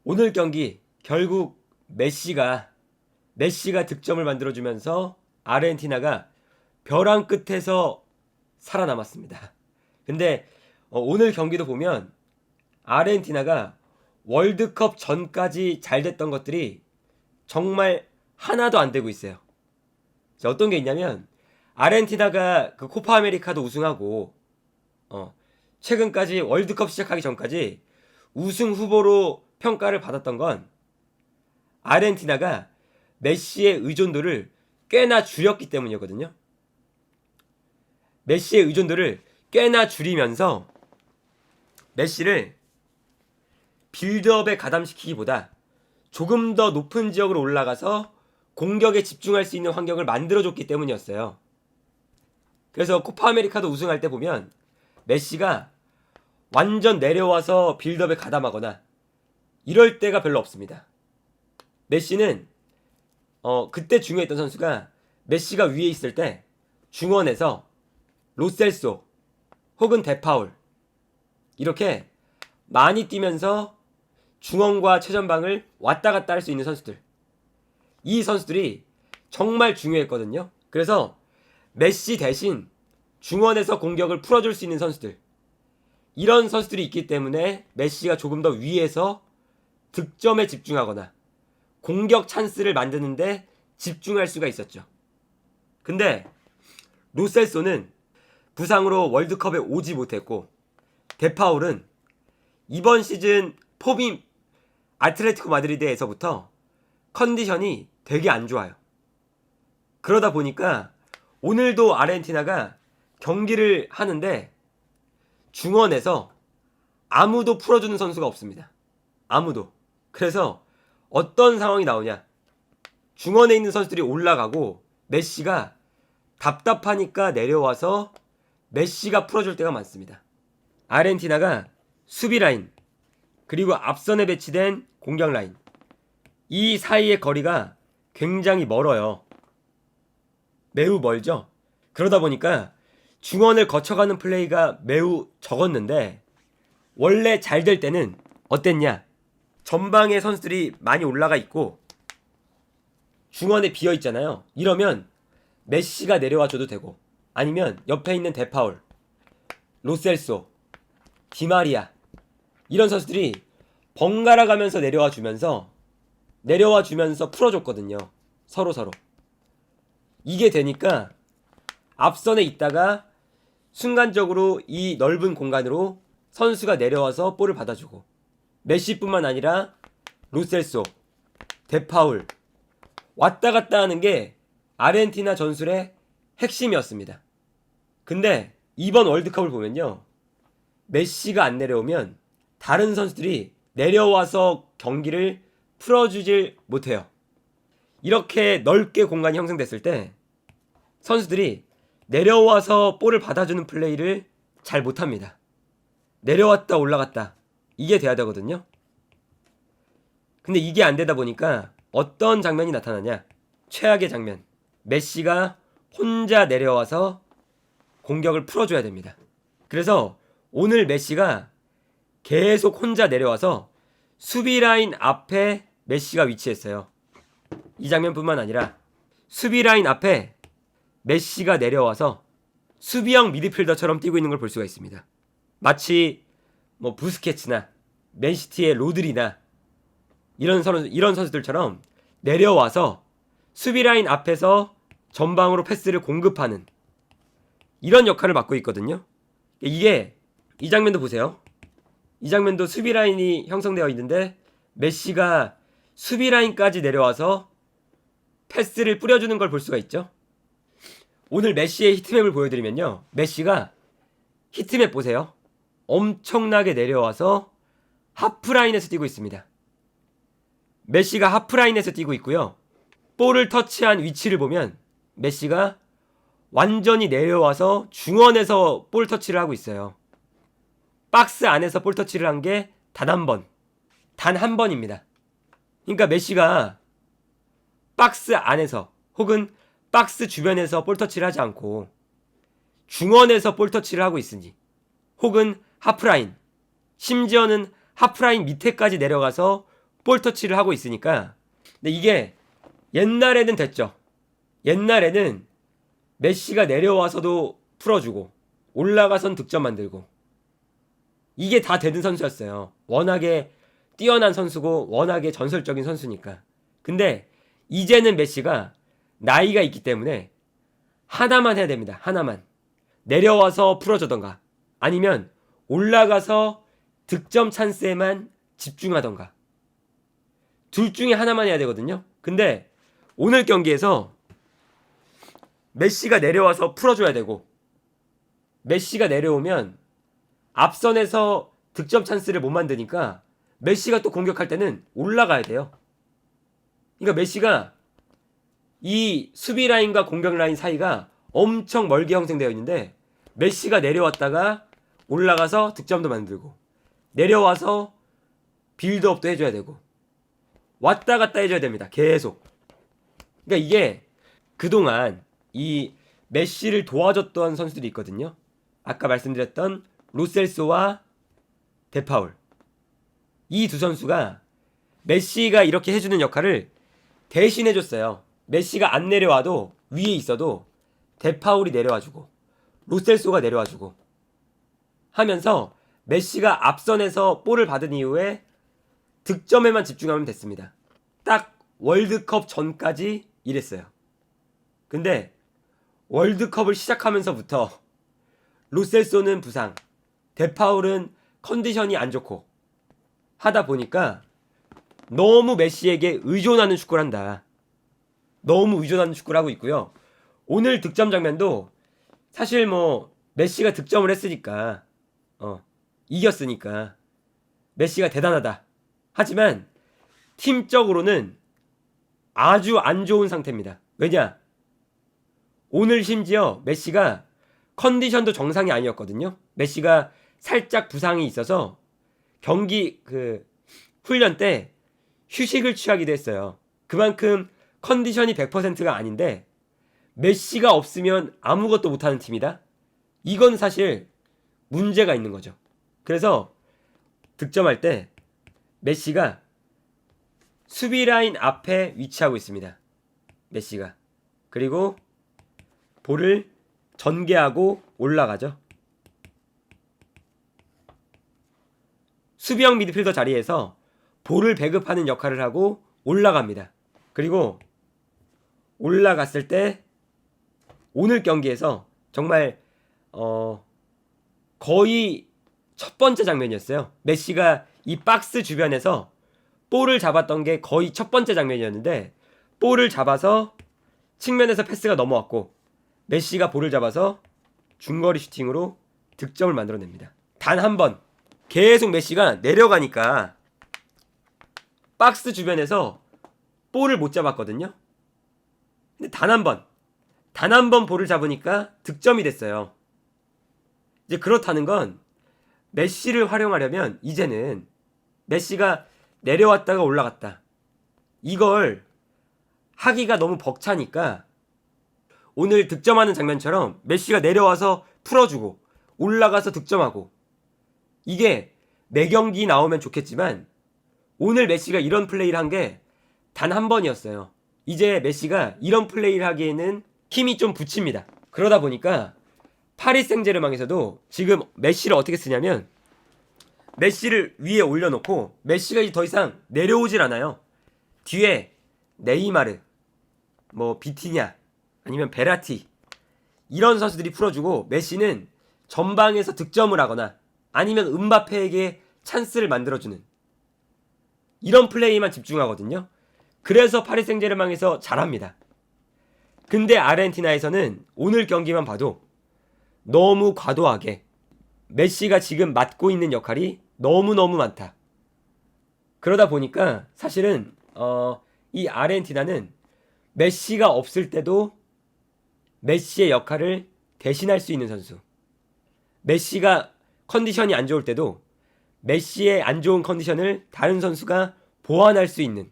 오늘 경기 결국 메시가 득점을 만들어주면서 아르헨티나가 벼랑 끝에서 살아남았습니다. 근데 오늘 경기도 보면 아르헨티나가 월드컵 전까지 잘 됐던 것들이 정말 하나도 안 되고 있어요. 자, 어떤 게 있냐면 아르헨티나가 그 코파 아메리카도 우승하고 최근까지 월드컵 시작하기 전까지 우승 후보로 평가를 받았던 건 아르헨티나가 메시의 의존도를 꽤나 줄였기 때문이었거든요. 메시의 의존도를 꽤나 줄이면서 메시를 빌드업에 가담시키기보다 조금 더 높은 지역으로 올라가서 공격에 집중할 수 있는 환경을 만들어줬기 때문이었어요. 그래서 코파 아메리카도 우승할 때 보면 메시가 완전 내려와서 빌드업에 가담하거나 이럴 때가 별로 없습니다. 메시는 그때 중요했던 선수가 메시가 위에 있을 때 중원에서 로셀소 혹은 데파울 이렇게 많이 뛰면서 중원과 최전방을 왔다 갔다 할 수 있는 선수들, 이 선수들이 정말 중요했거든요. 그래서 메시 대신 중원에서 공격을 풀어줄 수 있는 선수들, 이런 선수들이 있기 때문에 메시가 조금 더 위에서 득점에 집중하거나 공격 찬스를 만드는데 집중할 수가 있었죠. 근데 로셀소는 부상으로 월드컵에 오지 못했고, 데파울은 이번 시즌 폼이 아틀레티코 마드리드에서부터 컨디션이 되게 안 좋아요. 그러다 보니까 오늘도 아르헨티나가 경기를 하는데 중원에서 아무도 풀어주는 선수가 없습니다. 아무도. 그래서 어떤 상황이 나오냐, 중원에 있는 선수들이 올라가고 메시가 답답하니까 내려와서 메시가 풀어줄 때가 많습니다. 아르헨티나가 수비 라인 그리고 앞선에 배치된 공격 라인, 이 사이의 거리가 굉장히 멀어요. 매우 멀죠. 그러다 보니까 중원을 거쳐가는 플레이가 매우 적었는데, 원래 잘 될 때는 어땠냐, 전방에 선수들이 많이 올라가 있고 중원에 비어 있잖아요. 이러면 메시가 내려와 줘도 되고, 아니면 옆에 있는 데파울, 로셀소, 디마리아, 이런 선수들이 번갈아 가면서 내려와 주면서 풀어줬거든요. 서로. 이게 되니까 앞선에 있다가 순간적으로 이 넓은 공간으로 선수가 내려와서 볼을 받아주고, 메시뿐만 아니라 로셀소, 데파울 왔다 갔다 하는 게 아르헨티나 전술의 핵심이었습니다. 근데 이번 월드컵을 보면요, 메시가 안 내려오면 다른 선수들이 내려와서 경기를 풀어주질 못해요. 이렇게 넓게 공간이 형성됐을 때 선수들이 내려와서 볼을 받아주는 플레이를 잘 못합니다. 내려왔다 올라갔다 이게 돼야 되거든요. 근데 이게 안 되다 보니까 어떤 장면이 나타나냐, 최악의 장면, 메시가 혼자 내려와서 공격을 풀어줘야 됩니다. 그래서 오늘 메시가 계속 혼자 내려와서 수비 라인 앞에 메시가 위치했어요. 이 장면뿐만 아니라 수비 라인 앞에 메시가 내려와서 수비형 미드필더처럼 뛰고 있는 걸 볼 수가 있습니다. 마치 부스케츠나 맨시티의 로드리나 이런 선수들처럼 내려와서 수비 라인 앞에서 전방으로 패스를 공급하는 이런 역할을 맡고 있거든요. 이게 이 장면도 보세요. 이 장면도 수비 라인이 형성되어 있는데 메시가 수비 라인까지 내려와서 패스를 뿌려주는 걸 볼 수가 있죠. 오늘 메시의 히트맵을 보여드리면요, 메시가 히트맵 보세요. 엄청나게 내려와서 하프라인에서 뛰고 있습니다. 메시가 하프라인에서 뛰고 있고요, 볼을 터치한 위치를 보면 메시가 완전히 내려와서 중원에서 볼 터치를 하고 있어요. 박스 안에서 볼 터치를 한 게 단 한 번입니다. 그러니까 메시가 박스 안에서 혹은 박스 주변에서 볼 터치를 하지 않고 중원에서 볼 터치를 하고 있으니, 혹은 하프라인, 심지어는 하프라인 밑에까지 내려가서 볼 터치를 하고 있으니까. 근데 이게 옛날에는 됐죠. 옛날에는 메시가 내려와서도 풀어주고 올라가선 득점 만들고 이게 다 되는 선수였어요. 워낙에 뛰어난 선수고 워낙에 전설적인 선수니까. 근데 이제는 메시가 나이가 있기 때문에 하나만 해야 됩니다. 하나만. 내려와서 풀어주던가 아니면 올라가서 득점 찬스에만 집중하던가. 둘 중에 하나만 해야 되거든요. 근데 오늘 경기에서 메시가 내려와서 풀어줘야 되고 메시가 내려오면 앞선에서 득점 찬스를 못 만드니까 메시가 또 공격할 때는 올라가야 돼요. 그러니까 메시가 이 수비 라인과 공격 라인 사이가 엄청 멀게 형성되어 있는데 메시가 내려왔다가 올라가서 득점도 만들고 내려와서 빌드업도 해줘야 되고 왔다 갔다 해줘야 됩니다. 계속. 그러니까 이게 그동안 이 메시를 도와줬던 선수들이 있거든요. 아까 말씀드렸던 로셀소와 데파울. 이 두 선수가 메시가 이렇게 해주는 역할을 대신 해줬어요. 메시가 안 내려와도 위에 있어도 데파울이 내려와주고 로셀소가 내려와주고 하면서 메시가 앞선에서 볼을 받은 이후에 득점에만 집중하면 됐습니다. 딱 월드컵 전까지 이랬어요. 근데 월드컵을 시작하면서부터 로셀소는 부상, 데파울은 컨디션이 안 좋고 하다 보니까 너무 메시에게 의존하는 축구를 한다. 너무 의존하는 축구를 하고 있고요. 오늘 득점 장면도 사실 뭐 메시가 득점을 했으니까 이겼으니까 메시가 대단하다. 하지만 팀적으로는 아주 안 좋은 상태입니다. 왜냐? 오늘 심지어 메시가 컨디션도 정상이 아니었거든요. 메시가 살짝 부상이 있어서 경기 훈련 때 휴식을 취하기도 했어요. 그만큼 컨디션이 100%가 아닌데 메시가 없으면 아무것도 못하는 팀이다. 이건 사실 문제가 있는 거죠. 그래서 득점할 때 메시가 수비 라인 앞에 위치하고 있습니다. 메시가. 그리고 볼을 전개하고 올라가죠. 수비형 미드필더 자리에서 볼을 배급하는 역할을 하고 올라갑니다. 그리고 올라갔을 때 오늘 경기에서 정말 거의 첫 번째 장면이었어요. 메시가 이 박스 주변에서 볼을 잡았던 게 거의 첫 번째 장면이었는데 볼을 잡아서 측면에서 패스가 넘어왔고 메시가 볼을 잡아서 중거리 슈팅으로 득점을 만들어냅니다. 단 한 번 계속 메시가 내려가니까 박스 주변에서 볼을 못 잡았거든요. 근데 단 한 번 볼을 잡으니까 득점이 됐어요. 이제 그렇다는 건 메시를 활용하려면 이제는 메시가 내려왔다가 올라갔다. 이걸 하기가 너무 벅차니까 오늘 득점하는 장면처럼 메시가 내려와서 풀어주고 올라가서 득점하고 이게 매 경기 나오면 좋겠지만 오늘 메시가 이런 플레이를 한 게 단 한 번이었어요. 이제 메시가 이런 플레이를 하기에는 힘이 좀 붙입니다. 그러다 보니까 파리 생제르맹에서도 지금 메시를 어떻게 쓰냐면 메시를 위에 올려놓고 메시가 이제 더 이상 내려오질 않아요. 뒤에 네이마르, 뭐 비티냐 아니면 베라티 이런 선수들이 풀어주고 메시는 전방에서 득점을 하거나 아니면 음바페에게 찬스를 만들어주는 이런 플레이만 집중하거든요. 그래서 파리 생제르맹에서 잘합니다. 근데 아르헨티나에서는 오늘 경기만 봐도 너무 과도하게 메시가 지금 맡고 있는 역할이 너무너무 많다. 그러다 보니까 사실은 이 아르헨티나는 메시가 없을 때도 메시의 역할을 대신할 수 있는 선수, 메시가 컨디션이 안 좋을 때도 메시의 안 좋은 컨디션을 다른 선수가 보완할 수 있는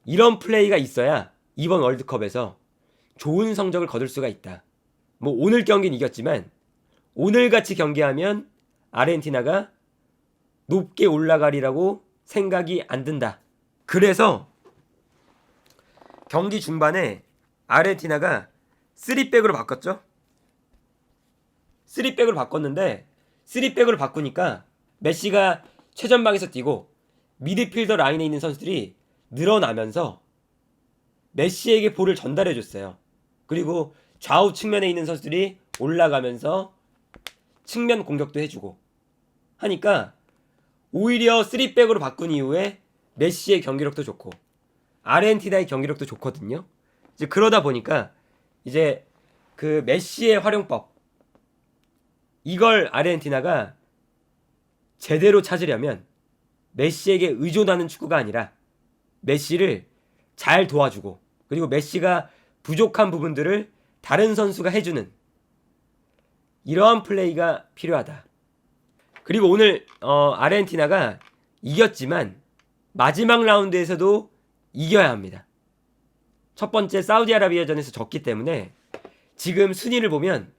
이런 플레이가 있어야 이번 월드컵에서 좋은 성적을 거둘 수가 있다. 뭐 오늘 경기는 이겼지만 오늘같이 경기하면 아르헨티나가 높게 올라가리라고 생각이 안 든다. 그래서 경기 중반에 아르헨티나가 3백으로 바꿨죠. 3백으로 바꿨는데 3백으로 바꾸니까 메시가 최전방에서 뛰고 미드필더 라인에 있는 선수들이 늘어나면서 메시에게 볼을 전달해줬어요. 그리고 좌우 측면에 있는 선수들이 올라가면서 측면 공격도 해주고 하니까 오히려 3백으로 바꾼 이후에 메시의 경기력도 좋고 아르헨티나의 경기력도 좋거든요. 이제 그러다 보니까 이제 그 메시의 활용법 이걸 아르헨티나가 제대로 찾으려면 메시에게 의존하는 축구가 아니라 메시를 잘 도와주고 그리고 메시가 부족한 부분들을 다른 선수가 해주는 이러한 플레이가 필요하다. 그리고 오늘 아르헨티나가 이겼지만 마지막 라운드에서도 이겨야 합니다. 첫 번째 사우디아라비아전에서 졌기 때문에 지금 순위를 보면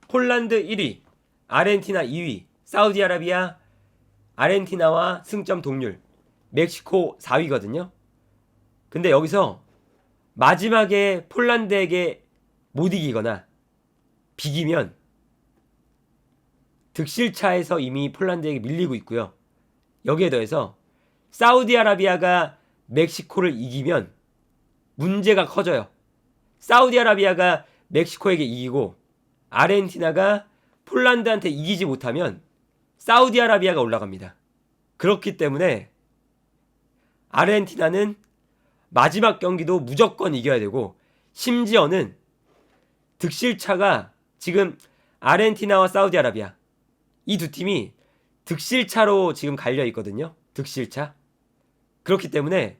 폴란드 1위, 아르헨티나 2위, 사우디아라비아, 아르헨티나와 승점 동률, 멕시코 4위거든요. 근데 여기서 마지막에 폴란드에게 못 이기거나 비기면 득실차에서 이미 폴란드에게 밀리고 있고요. 여기에 더해서 사우디아라비아가 멕시코를 이기면 문제가 커져요. 사우디아라비아가 멕시코에게 이기고 아르헨티나가 폴란드한테 이기지 못하면 사우디아라비아가 올라갑니다. 그렇기 때문에 아르헨티나는 마지막 경기도 무조건 이겨야 되고 심지어는 득실차가 지금 아르헨티나와 사우디아라비아 이 두 팀이 득실차로 지금 갈려 있거든요. 득실차. 그렇기 때문에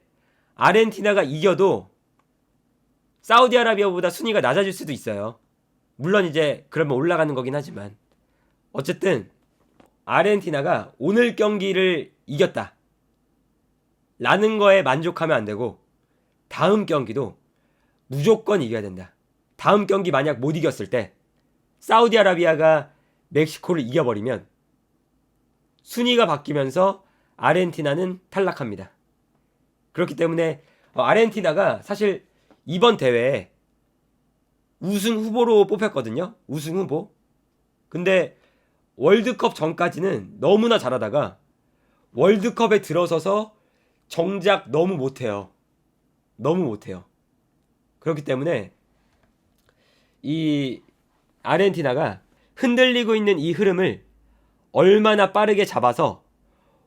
아르헨티나가 이겨도 사우디아라비아보다 순위가 낮아질 수도 있어요. 물론 이제 그러면 올라가는 거긴 하지만 어쨌든 아르헨티나가 오늘 경기를 이겼다 라는 거에 만족하면 안 되고 다음 경기도 무조건 이겨야 된다. 다음 경기 만약 못 이겼을 때 사우디아라비아가 멕시코를 이겨버리면 순위가 바뀌면서 아르헨티나는 탈락합니다. 그렇기 때문에 아르헨티나가 사실 이번 대회에 우승 후보로 뽑혔거든요. 우승 후보. 근데 월드컵 전까지는 너무나 잘하다가 월드컵에 들어서서 정작 너무 못해요. 너무 못해요. 그렇기 때문에 이 아르헨티나가 흔들리고 있는 이 흐름을 얼마나 빠르게 잡아서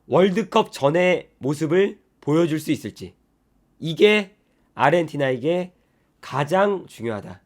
월드컵 전의 모습을 보여줄 수 있을지 이게 아르헨티나에게 가장 중요하다.